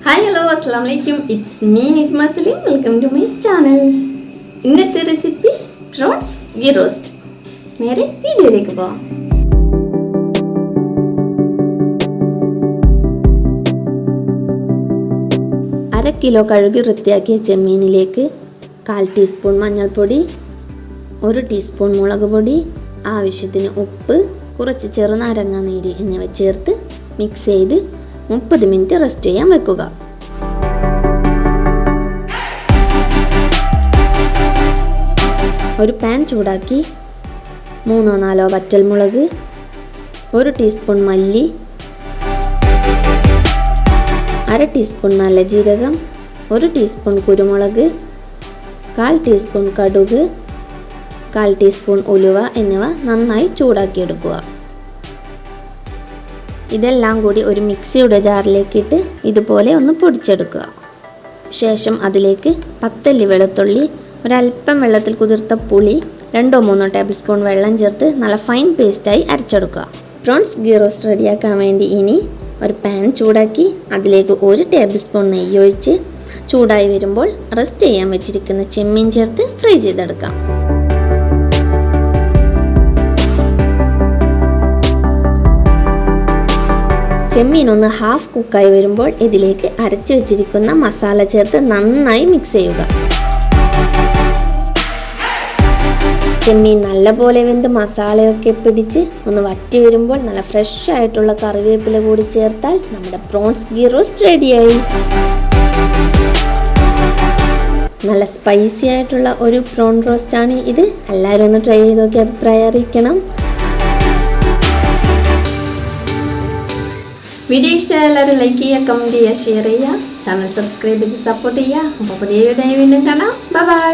Hi, hello, assalamualaikum. It's me, Najma Saleem. Welcome to my channel. ഇന്നത്തെ recipe prawns ghee roast. നേരെ വീഡിയോയിലേക്ക് പോവാം. 1/2 kilo കഴുകി വൃത്തിയാക്കിയ ചെമ്മീനിലേക്ക് 1/4 ടീസ്പൂൺ മഞ്ഞൾപ്പൊടി, 1 ടീസ്പൂൺ മുളക് പൊടി, ആവശ്യത്തിന് ഉപ്പ്, കുറച്ച് ചെറുനാരങ്ങ നീര് എന്നിവ ചേർത്ത് മിക്സ് ചെയ്ത് 30 മിനിറ്റ് റെസ്റ്റ് ചെയ്യാൻ വെക്കുക. ഒരു പാൻ ചൂടാക്കി 3-4 വറ്റൽമുളക്, 1 ടീസ്പൂൺ മല്ലി, 1/2 ടീസ്പൂൺ നല്ല ജീരകം, 1 ടീസ്പൂൺ കുരുമുളക്, 1/4 ടീസ്പൂൺ കടുക്, 1/4 ടീസ്പൂൺ ഉലുവ എന്നിവ നന്നായി ചൂടാക്കിയെടുക്കുക. ഇതെല്ലാം കൂടി ഒരു മിക്സിയുടെ ജാറിലേക്ക് ഇട്ട് ഇതുപോലെ ഒന്ന് പൊടിച്ചെടുക്കുക. ശേഷം അതിലേക്ക് 10 അല്ലി വെളുത്തുള്ളി, ഒരല്പം വെള്ളത്തിൽ കുതിർത്ത പുളി, 2-3 ടേബിൾ സ്പൂൺ വെള്ളം ചേർത്ത് നല്ല ഫൈൻ പേസ്റ്റായി അരച്ചെടുക്കുക. പ്രോൺസ് ഗീ റോസ്റ്റ് റെഡിയാക്കാൻ വേണ്ടി ഇനി ഒരു പാൻ ചൂടാക്കി അതിലേക്ക് 1 ടേബിൾ സ്പൂൺ നെയ്യ് ഒഴിച്ച് ചൂടായി വരുമ്പോൾ റെസ്റ്റ് ചെയ്യാൻ വെച്ചിരിക്കുന്ന ചെമ്മീൻ ചേർത്ത് ഫ്രൈ ചെയ്തെടുക്കാം. ചെമ്മീൻ ഒന്ന് ഹാഫ് കുക്കായി വരുമ്പോൾ ഇതിലേക്ക് അരച്ചു വെച്ചിരിക്കുന്ന മസാല ചേർത്ത് നന്നായി മിക്സ് ചെയ്യുക. ചെമ്മീൻ നല്ലപോലെ വെന്ത് മസാലയൊക്കെ പിടിച്ച് ഒന്ന് വറ്റി വരുമ്പോൾ നല്ല ഫ്രഷ് ആയിട്ടുള്ള കറിവേപ്പില കൂടി ചേർത്താൽ നമ്മുടെ പ്രോൺസ് ഗീ റോസ്റ്റ് റെഡിയായി. നല്ല സ്പൈസി ആയിട്ടുള്ള ഒരു പ്രോൺ റോസ്റ്റാണ് ഇത്. എല്ലാവരും ഒന്ന് ട്രൈ ചെയ്ത് നോക്കി അഭിപ്രായം അറിയിക്കണം. വീഡിയോ ഇഷ്ടമായ എല്ലാവരും ലൈക്ക് ചെയ്യുക, കമൻറ്റ് ചെയ്യുക, ഷെയർ ചെയ്യുക, ചാനൽ സബ്സ്ക്രൈബ് ചെയ്ത് സപ്പോർട്ട് ചെയ്യുക. അപ്പോൾ പുതിയ വീഡിയോ വീണ്ടും കാണാം. ബൈ.